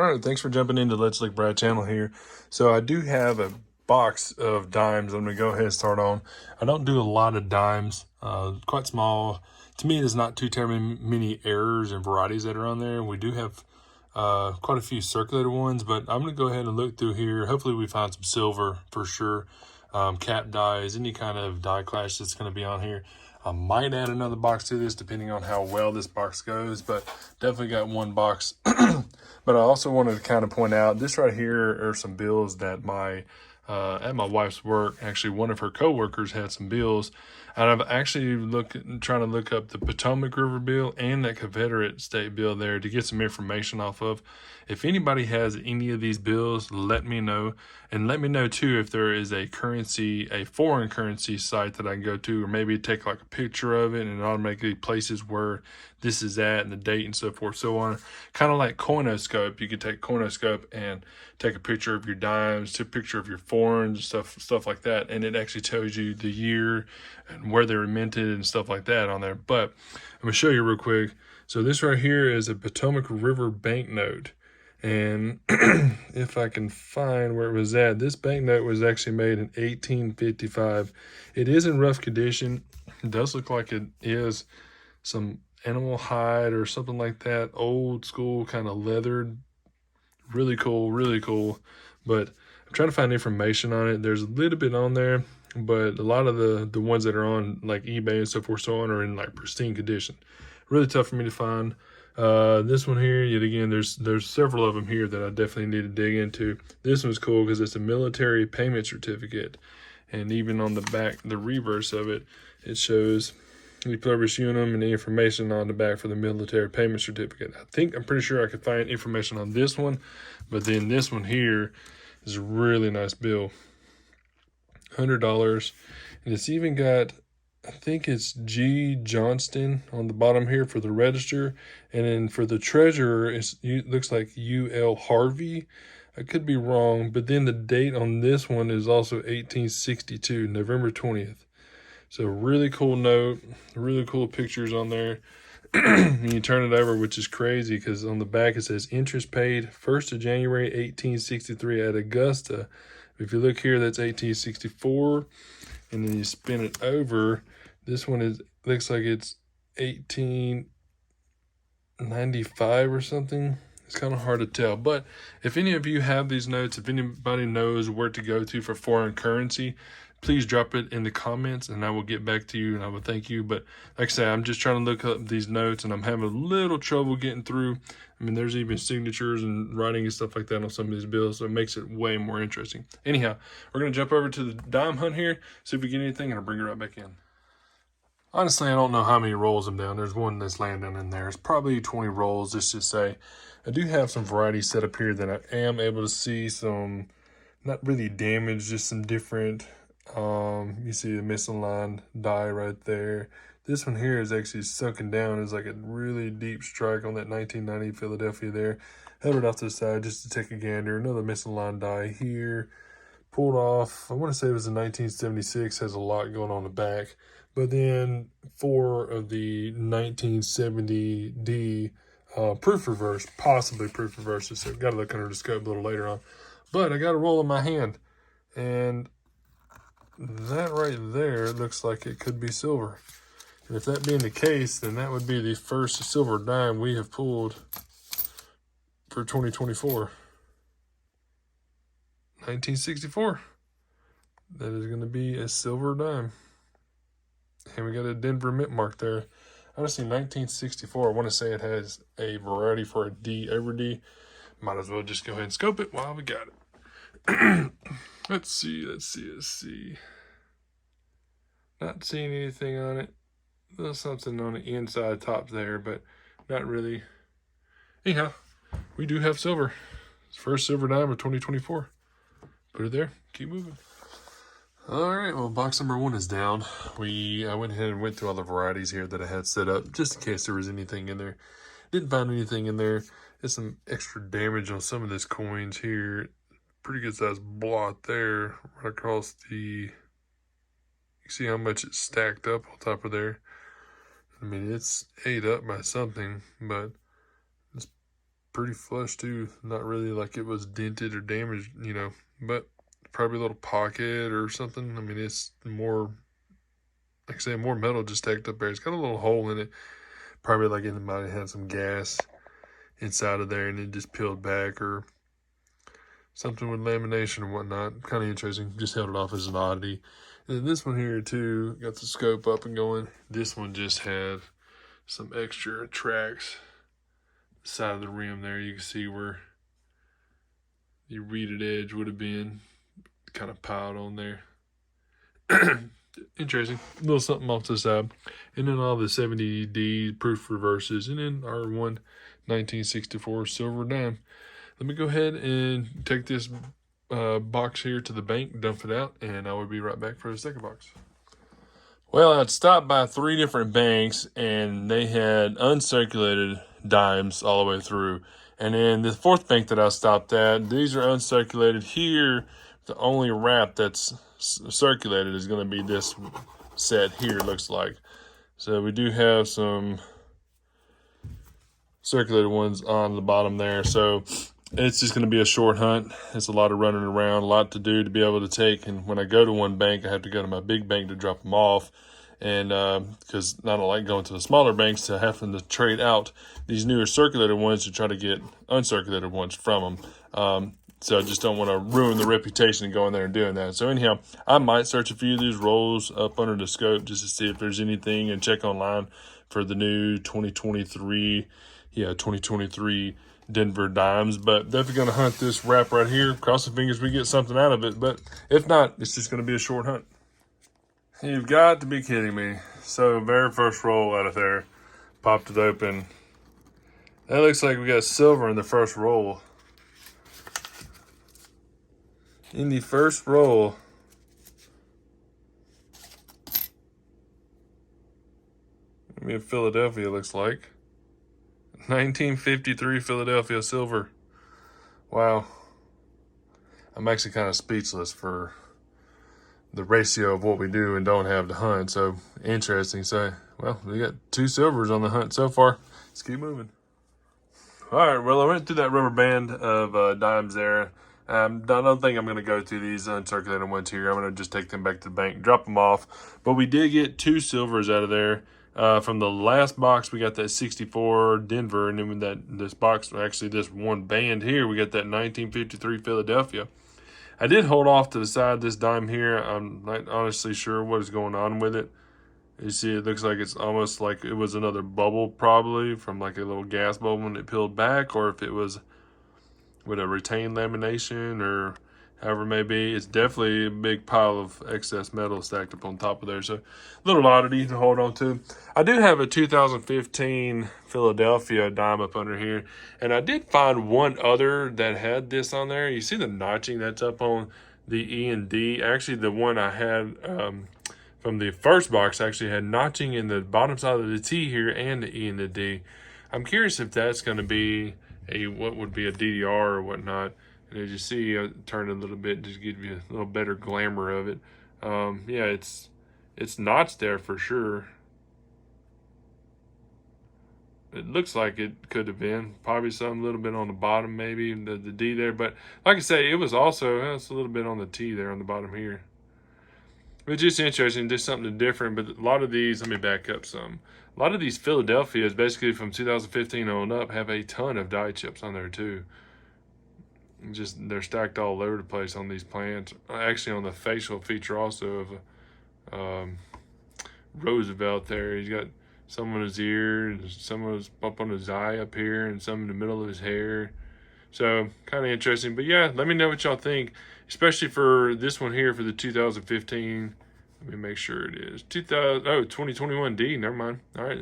All right, thanks for jumping into Let's Lick Brad channel here. So I do have a box of dimes I'm going to go ahead and start on. I don't do a lot of dimes, quite small. To me, there's not too terribly many errors and varieties that are on there. We do have quite a few circulated ones, but I'm going to go ahead and look through here. Hopefully we find some silver for sure. Cap dyes, any kind of dye clash that's going to be on here. I might add another box to this depending on how well this box goes, but definitely got one box. But I also wanted to kind of point out this right here are some bills that at my wife's work, actually one of her coworkers had some bills, and I've actually trying to look up the Potomac River bill and that Confederate state bill there to get some information off of. If anybody has any of these bills, let me know, and let me know too if there is a foreign currency site that I can go to, or maybe take like a picture of it and it automatically places where this is at and the date and so forth, so on. Kind of like Coinoscope. You could take Coinoscope and take a picture of your dimes, take a picture of your foreigns, stuff like that, and it actually tells you the year and where they were minted and stuff like that on there. But I'm gonna show you real quick. So this right here is a Potomac River banknote, and if I can find where it was at, this banknote was actually made in 1855. It is in rough condition. It does look like it is some animal hide or something like that, old school kind of leathered. Really cool. But I'm trying to find information on it. There's a little bit on there, but a lot of the ones that are on like eBay and so forth, so on, are in like pristine condition. Really tough for me to find. This one here, yet again, there's several of them here that I definitely need to dig into. This one's cool because it's a military payment certificate, and even on the back, the reverse of it, it shows the Pluribus Unum and the information on the back for the military payment certificate. I'm pretty sure I could find information on this one, but then this one here is a really nice bill. $100, and it's even got, I think it's G. Johnston on the bottom here for the register, and then for the treasurer, it looks like U.L. Harvey. I could be wrong, but then the date on this one is also 1862, November 20th. So really cool note, really cool pictures on there. And you turn it over, which is crazy because on the back it says interest paid 1st of January 1863 at Augusta. If you look here, that's 1864, and then you spin it over. This one looks like it's 1895 or something. It's kind of hard to tell, but if any of you have these notes, if anybody knows where to go to for foreign currency, please drop it in the comments and I will get back to you and I will thank you. But like I say, I'm just trying to look up these notes and I'm having a little trouble getting through. I mean, there's even signatures and writing and stuff like that on some of these bills, so it makes it way more interesting. Anyhow, we're going to jump over to the dime hunt here, see if we get anything, and I'll bring it right back in. Honestly, I don't know how many rolls I'm down. There's one that's landing in there. It's probably 20 rolls, let's just say. I do have some variety set up here that I am able to see some, not really damaged, just some different, you see the missing line die right there. This one here is actually sunken down. It's like a really deep strike on that 1990 Philadelphia there. Held it off to the side just to take a gander. Another missing line die here. Pulled off, I want to say it was in 1976, has a lot going on the back. But then 4 of the 1970D proof reverse, possibly proof reverses. So got to look under the scope a little later on. But I got a roll in my hand, and that right there looks like it could be silver. And if that being the case, then that would be the first silver dime we have pulled for 2024. 1964. That is going to be a silver dime. And we got a Denver mint mark there. Honestly, 1964, I want to say it has a variety for a D over D. Might as well just go ahead and scope it while we got it. Let's see. Not seeing anything on it. There's something on the inside top there, but not really. Anyhow, we do have silver. It's first silver dime of 2024. Put it there. Keep moving. All right, well, box number 1 is down. I went ahead and went through all the varieties here that I had set up, just in case there was anything in there. Didn't find anything in there. There's some extra damage on some of these coins here. Pretty good sized blot there, right across the, you see how much it's stacked up on top of there. I mean, it's ate up by something, but it's pretty flush too. Not really like it was dented or damaged, you know, but probably a little pocket or something. I mean, it's more, like I say, more metal just stacked up there. It's got a little hole in it. Probably like it might have had some gas inside of there and it just peeled back, or something with lamination and whatnot. Kind of interesting. Just held it off as an oddity. And then this one here too, got the scope up and going. This one just had some extra tracks. Side of the rim there, you can see where the reeded edge would have been kind of piled on there. Interesting. A little something off to the side. And then all the 70D proof reverses. And then our 1964 silver dime. Let me go ahead and take this box here to the bank, dump it out, and I will be right back for the second box. Well, I'd stopped by 3 different banks, and they had uncirculated dimes all the way through. And then the 4th bank that I stopped at, these are uncirculated. Here, the only wrap that's circulated is going to be this set here, looks like. So we do have some circulated ones on the bottom there. So it's just going to be a short hunt. It's a lot of running around, a lot to do to be able to take. And when I go to one bank, I have to go to my big bank to drop them off. And because I don't like going to the smaller banks, to having to trade out these newer circulated ones to try to get uncirculated ones from them. So I just don't want to ruin the reputation and going there and doing that. So anyhow, I might search a few of these rolls up under the scope just to see if there's anything, and check online for the new 2023 Denver dimes. But definitely going to hunt this wrap right here. Cross the fingers we get something out of it. But if not, it's just going to be a short hunt. You've got to be kidding me. So very first roll out of there, popped it open. That looks like we got silver in the first roll. In the first roll, I mean, Philadelphia looks like 1953 Philadelphia silver. Wow. I'm actually kind of speechless for the ratio of what we do and don't have to hunt. So interesting. So, well, we got 2 silvers on the hunt so far. Let's keep moving. All right. Well, I went through that rubber band of dimes there. I don't think I'm going to go through these uncirculated ones here. I'm going to just take them back to the bank, drop them off. But we did get 2 silvers out of there. From the last box, we got that 64 Denver. And then with this box, actually this one band here, we got that 1953 Philadelphia. I did hold off to the side this dime here. I'm not honestly sure what is going on with it. You see, it looks like it's almost like it was another bubble, probably from like a little gas bubble when it peeled back, or if it was with a retained lamination or however it may be. It's definitely a big pile of excess metal stacked up on top of there. So a little oddity to hold on to. I do have a 2015 Philadelphia dime up under here. And I did find one other that had this on there. You see the notching that's up on the E and D. Actually, the one I had from the first box actually had notching in the bottom side of the T here and the E and the D. I'm curious if that's going to be what would be a DDR or whatnot. And as you see, I turned it a little bit just to give you a little better glamour of it. Yeah, it's notched there for sure. It looks like it could have been probably something a little bit on the bottom, maybe the D there. But like I say, it was also it's a little bit on the T there on the bottom here. It's just interesting, just something different. But a lot of these, let me back up some. A lot of these Philadelphias, basically from 2015 on up, have a ton of die chips on there too. Just they're stacked all over the place on these plants. Actually, on the facial feature also of Roosevelt there, he's got some on his ear, and some of his up on his eye up here, and some in the middle of his hair. So kind of interesting. But yeah, let me know what y'all think, especially for this one here for the 2015. Let me make sure it is 2021 D. Never mind. All right,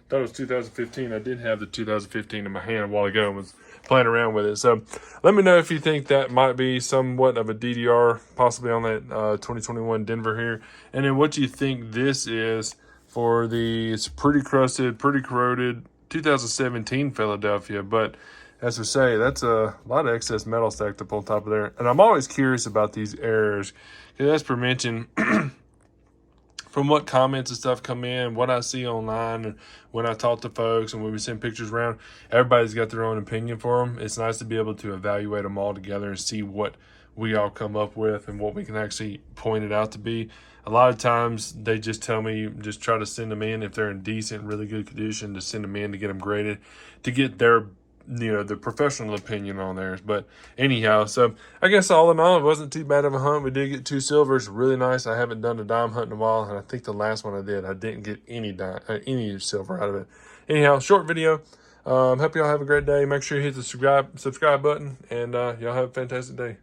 thought it was 2015. I did have the 2015 in my hand a while ago and was playing around with it. So let me know if you think that might be somewhat of a DDR, possibly on that 2021 Denver here, and then what you think this is for it's pretty crusted, pretty corroded 2017 Philadelphia. But as we say, that's a lot of excess metal stacked up on top of there. And I'm always curious about these errors, because as per mentioned, from what comments and stuff come in, what I see online, and when I talk to folks and when we send pictures around, everybody's got their own opinion for them. It's nice to be able to evaluate them all together and see what we all come up with and what we can actually point it out to be. A lot of times they just tell me, just try to send them in if they're in decent, really good condition, to send them in to get them graded, to get their, the professional opinion on theirs. But anyhow, so I guess all in all, it wasn't too bad of a hunt. We did get 2 silvers, really nice. I haven't done a dime hunt in a while, and I think the last one I did, I didn't get any silver out of it. Anyhow, short video. Hope y'all have a great day. Make sure you hit the subscribe button, and y'all have a fantastic day.